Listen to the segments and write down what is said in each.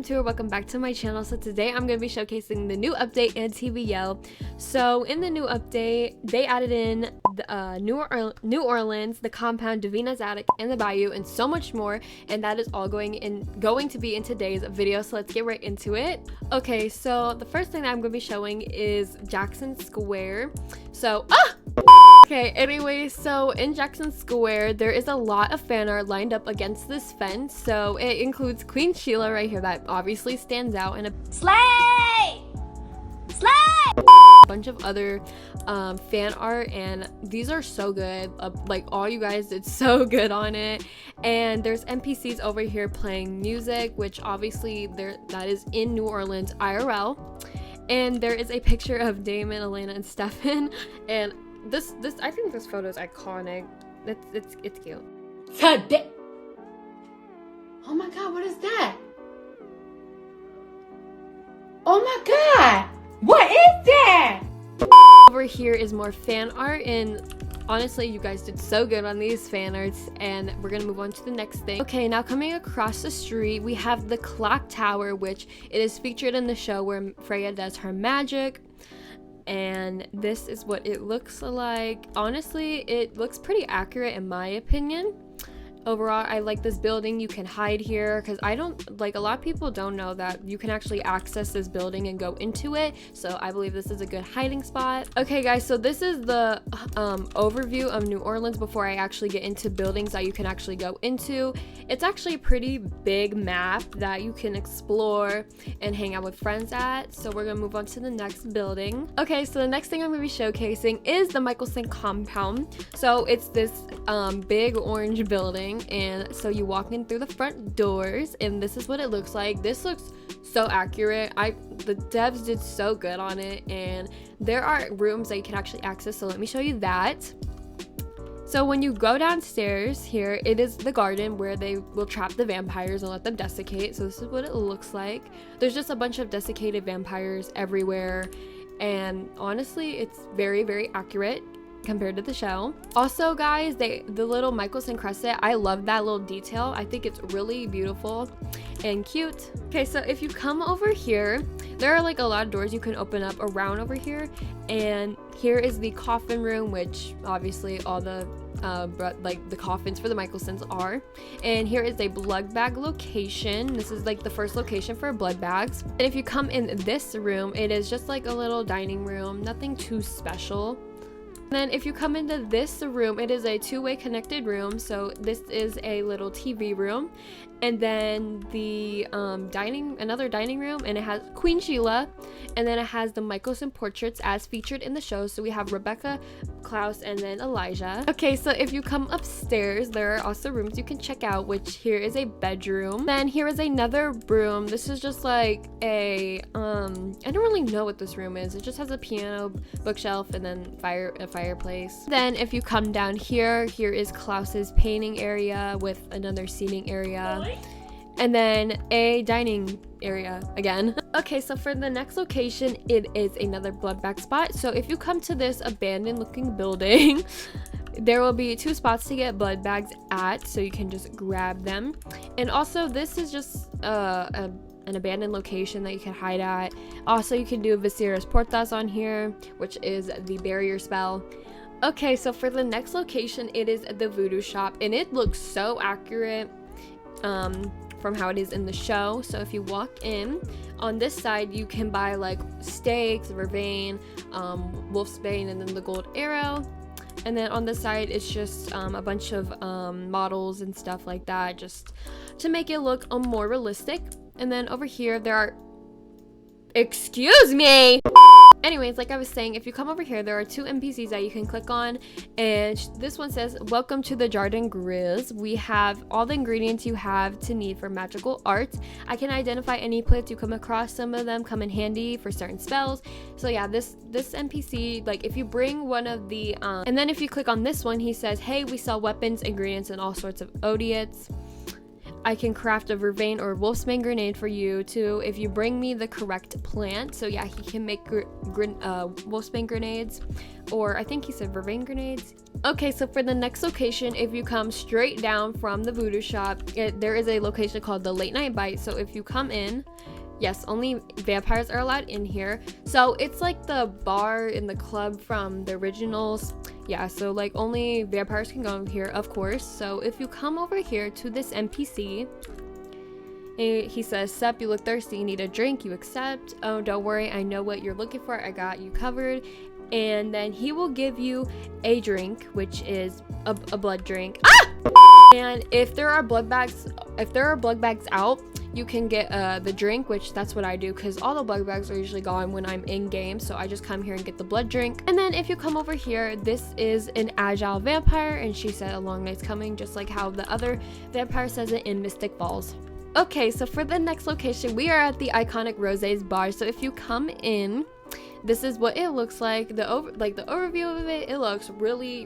welcome to or welcome back to my channel. So today I'm going to be showcasing the new update in 𝘀𝗀𝐀. So in the new update, they added in the, New Orleans, the compound, Davina's attic, and the Bayou, and so much more. And that is all going to be in today's video. So let's get right into it. Okay, so the first thing that I'm going to be showing is Jackson Square. So okay, anyway, so in Jackson Square, there is a lot of fan art lined up against this fence. So it includes Queen Sheila right here, that obviously stands out, and a slay! A bunch of other fan art, and these are so good. Like, all you guys did so good on it. And there's NPCs over here playing music, which obviously that is in New Orleans IRL. And there is a picture of Damon, Elena, and Stefan, and this I think this photo is iconic. It's cute. Oh my god, what is that? Oh my god, what is that? Over here is more fan art, and honestly, you guys did so good on these fan arts, and we're gonna move on to the next thing. Okay, now coming across the street, we have the clock tower, which it is featured in the show where Freya does her magic. And this is what it looks like. Honestly, it looks pretty accurate in my opinion. Overall, I like this building. You can hide here, because a lot of people don't know that you can actually access this building and go into it. So I believe this is a good hiding spot. Okay guys, so this is the overview of New Orleans before I actually get into buildings that you can actually go into. It's actually a pretty big map that you can explore and hang out with friends at. So we're gonna move on to the next building. Okay, so the next thing I'm gonna be showcasing is the Michaelson compound. So it's this big orange building. And so you walk in through the front doors, and this is what it looks like. This looks so accurate. The devs did so good on it, and there are rooms that you can actually access, so let me show you that. So when you go downstairs here, it is the garden where they will trap the vampires and let them desiccate. So this is what it looks like. There's just a bunch of desiccated vampires everywhere, and honestly, it's very, very accurate compared to the show. Also guys, the little Michaelson crescent, I love that little detail. I think it's really beautiful and cute. Okay, so if you come over here, there are like a lot of doors you can open up around over here, and here is the coffin room, which obviously all the the coffins for the Michaelsons are. And here is a blood bag location. This is like the first location for blood bags. And if you come in this room, it is just like a little dining room, nothing too special. Then if you come into this room, it is a two-way connected room. So this is a little TV room, and then the another dining room, and it has Queen Sheila, and then it has the Michaelson portraits as featured in the show. So we have Rebecca, Klaus, and then Elijah. Okay, so if you come upstairs, there are also rooms you can check out, which here is a bedroom. Then here is another room. This is just like a I don't really know what this room is. It just has a piano, bookshelf, and then a fireplace. Then if you come down here, here is Klaus's painting area with another seating area. And then a dining area again. Okay, so for the next location, it is another blood bag spot. So if you come to this abandoned looking building, there will be two spots to get blood bags at, so you can just grab them. And also, this is just an abandoned location that you can hide at. Also, you can do 𝘀𝗀𝐀 𝗀𝗲𝐻 on here, which is the barrier spell. Okay, so for the next location, it is the Voodoo shop, and it looks so accurate from how it is in the show. So if you walk in, on this side you can buy like steaks, vervain, wolfsbane, and then the gold arrow. And then on this side, it's just a bunch of models and stuff like that, just to make it look more realistic. And then over here there are, excuse me. Anyways, like I was saying, if you come over here, there are two NPCs that you can click on, and this one says, "Welcome to the Jardin Gris. We have all the ingredients you have to need for magical arts. I can identify any plants you come across. Some of them come in handy for certain spells." So yeah, this NPC, like if you bring one of the, and then if you click on this one, he says, "Hey, we sell weapons, ingredients, and all sorts of odeates." I can craft a vervain or wolfsbane grenade for you too if you bring me the correct plant. So yeah, he can make wolfsbane grenades, or I think he said vervain grenades. Okay, so for the next location, if you come straight down from the Voodoo shop, there is a location called the Late Night Bite. So if you come in, yes, only vampires are allowed in here. So it's like the bar in the club from the originals. Yeah, so like only vampires can go in here, of course. So if you come over here to this NPC, he says, "Sup, you look thirsty, you need a drink, you accept. Oh, don't worry, I know what you're looking for, I got you covered." And then he will give you a drink, which is a blood drink. Ah! And if there are blood bags out, you can get the drink, which that's what I do, because all the blood bags are usually gone when I'm in game, so I just come here and get the blood drink. And then if you come over here, this is an agile vampire, and she said a long night's coming, just like how the other vampire says it in Mystic Falls. Okay, so for the next location, we are at the iconic 𝐬𝐳 bar. So if you come in, this is what it looks like. The overview of it looks really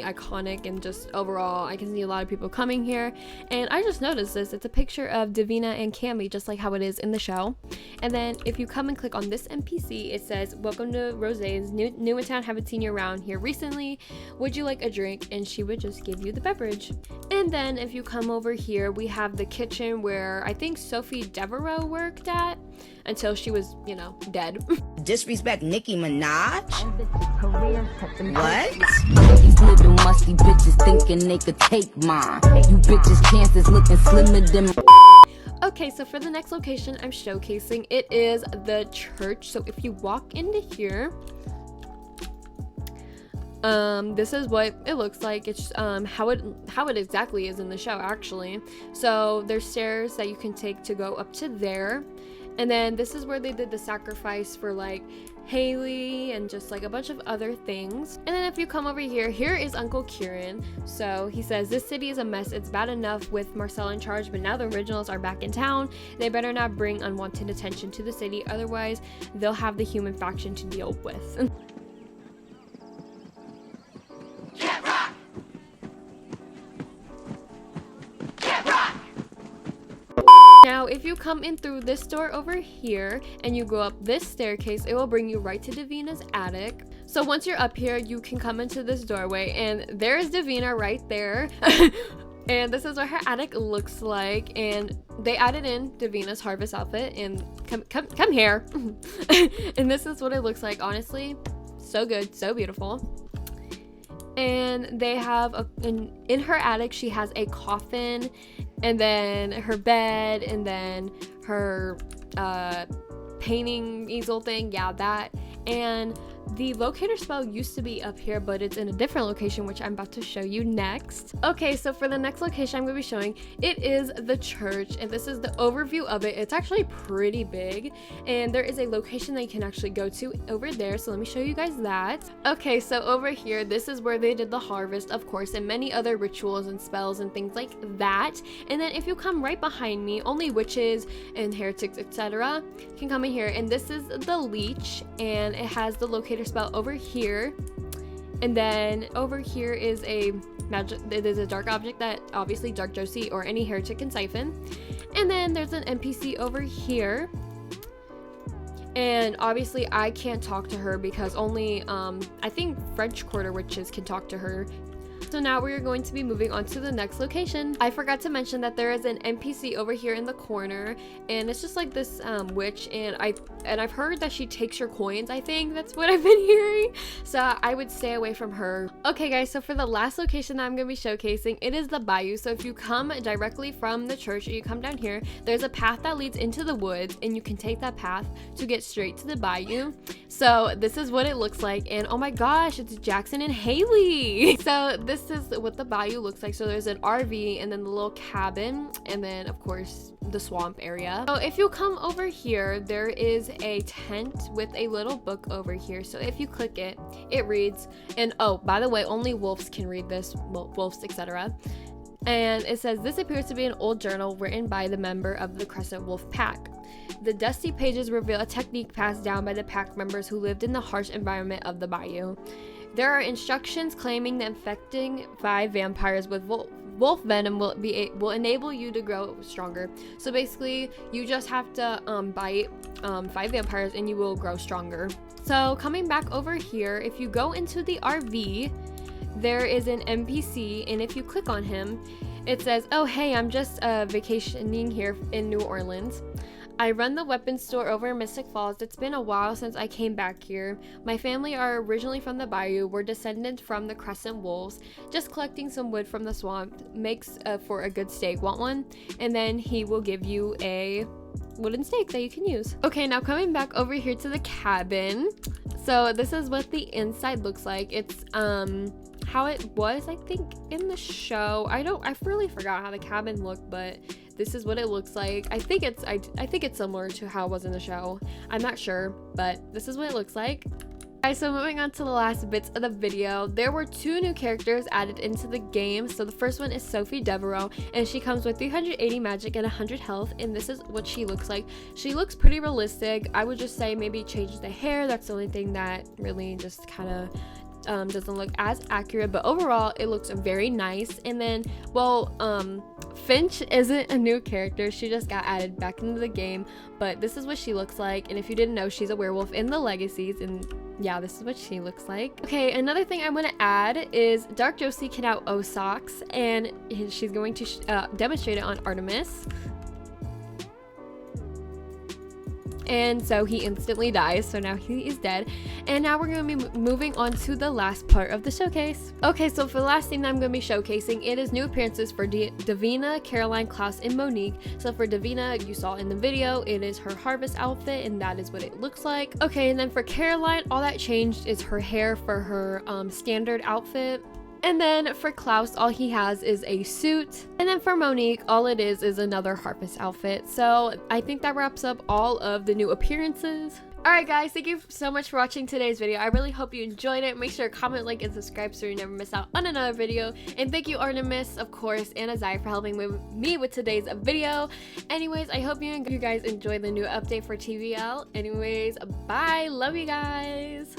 iconic, and just overall I can see a lot of people coming here. And I just noticed this, it's a picture of Davina and 𝘀𝐻𝐻, just like how it is in the show. And then if you come and click on this NPC, it says, "Welcome to 𝐬𝐳's, new in town, haven't seen you around here recently, would you like a drink?" And she would just give you the beverage. And then if you come over here, we have the kitchen where I think 𝘀𝗲𝐻𝐻 worked at until she was, you know, dead. Disrespect Nicki Minaj? What? These little musty bitches thinking they could take mine. You bitches' chances looking slimmer than. Okay, so for the next location I'm showcasing, it is the church. So if you walk into here, this is what it looks like. It's how it exactly is in the show, actually. So there's stairs that you can take to go up to there. And then this is where they did the sacrifice for like Haley and just like a bunch of other things. And then if you come over here, here is Uncle Kieran. So he says, "This city is a mess. It's bad enough with Marcel in charge, but now the originals are back in town. They better not bring unwanted attention to the city, otherwise they'll have the human faction to deal with." Now, if you come in through this door over here and you go up this staircase, it will bring you right to Davina's attic. So once you're up here, you can come into this doorway, and there's Davina right there. And this is what her attic looks like. And they added in Davina's harvest outfit, and come here. And this is what it looks like. Honestly, so good, so beautiful. And they have in her attic, she has a coffin, and then her bed, and then her painting easel thing, yeah, that. And the locator spell used to be up here, but it's in a different location, which I'm about to show you next. Okay, so for the next location I'm going to be showing, it is the church, and this is the overview of it. It's actually pretty big, and there is a location that you can actually go to over there, so let me show you guys that. Okay, so over here, this is where they did the harvest, of course, and many other rituals and spells and things like that. And then if you come right behind me, only witches and heretics, etc. can come in here, and this is the leech, and it has the locator spell over here. And then over here is a magic, it is a dark object that obviously Dark Josie or any heretic can siphon. And then there's an NPC over here, and obviously I can't talk to her because only I think French Quarter witches can talk to her. So now we are going to be moving on to the next location. I forgot to mention that there is an NPC over here in the corner, and it's just like this witch, and I've heard that she takes your coins. I think that's what I've been hearing, so I would stay away from her. Okay guys, so for the last location that I'm going to be showcasing, it is the Bayou. So if you come directly from the church and you come down here, there's a path that leads into the woods, and you can take that path to get straight to the Bayou. So this is what it looks like, and oh my gosh, it's Jackson and Haley. So this is what the Bayou looks like. So there's an RV, and then the little cabin, and then of course the swamp area. So if you come over here, there is a tent with a little book over here. So if you click it, it reads, and oh, by the way, only wolves can read this, well, wolves, etc. And it says, "This appears to be an old journal written by the member of the Crescent Wolf Pack. The dusty pages reveal a technique passed down by the pack members who lived in the harsh environment of the Bayou. There are instructions claiming that infecting 5 vampires with wolf venom will enable you to grow stronger. So basically, you just have to bite 5 vampires and you will grow stronger. So coming back over here, if you go into the RV, there is an NPC, and if you click on him, it says, oh hey, I'm just vacationing here in New Orleans. I run the weapons store over in Mystic Falls. It's been a while since I came back here. My family are originally from the Bayou. We're descendants from the Crescent Wolves. Just collecting some wood from the swamp makes for a good steak. Want one? And then he will give you a wooden stake that you can use. Okay, now coming back over here to the cabin. So this is what the inside looks like. It's how it was, I think, in the show. I really forgot how the cabin looked, but this is what it looks like. I think it's similar to how it was in the show. I'm not sure, but this is what it looks like. Guys, so moving on to the last bits of the video, there were 2 new characters added into the game. So the first one is 𝘀𝗲𝘀𝐻𝐻, and she comes with 380 magic and 100 health, and this is what she looks like. She looks pretty realistic. I would just say maybe change the hair. That's the only thing that really just kind of doesn't look as accurate, but overall it looks very nice. And then, well, Finch isn't a new character. She just got added back into the game, but this is what she looks like. And if you didn't know, she's a werewolf in the Legacies, and yeah, this is what she looks like. Okay, another thing I'm going to add is 𝘀𝗀𝐻𝐿 socks, and she's going to demonstrate it on Artemis. And so he instantly dies, so now he is dead. And now we're going to be moving on to the last part of the showcase. Okay, so for the last thing that I'm going to be showcasing, it is new appearances for Davina, Caroline, Klaus, and Monique. So for Davina, you saw in the video, it is her harvest outfit, and that is what it looks like. Okay, and then for Caroline, all that changed is her hair for her standard outfit. And then for Klaus, all he has is a suit. And then for Monique, all it is another harvest outfit. So I think that wraps up all of the new appearances. Alright guys, thank you so much for watching today's video. I really hope you enjoyed it. Make sure to comment, like, and subscribe so you never miss out on another video. And thank you Artemis, of course, and 𝐬𝐨 for helping me with today's video. Anyways, I hope you guys enjoyed the new update for TVL. Anyways, bye. Love you guys.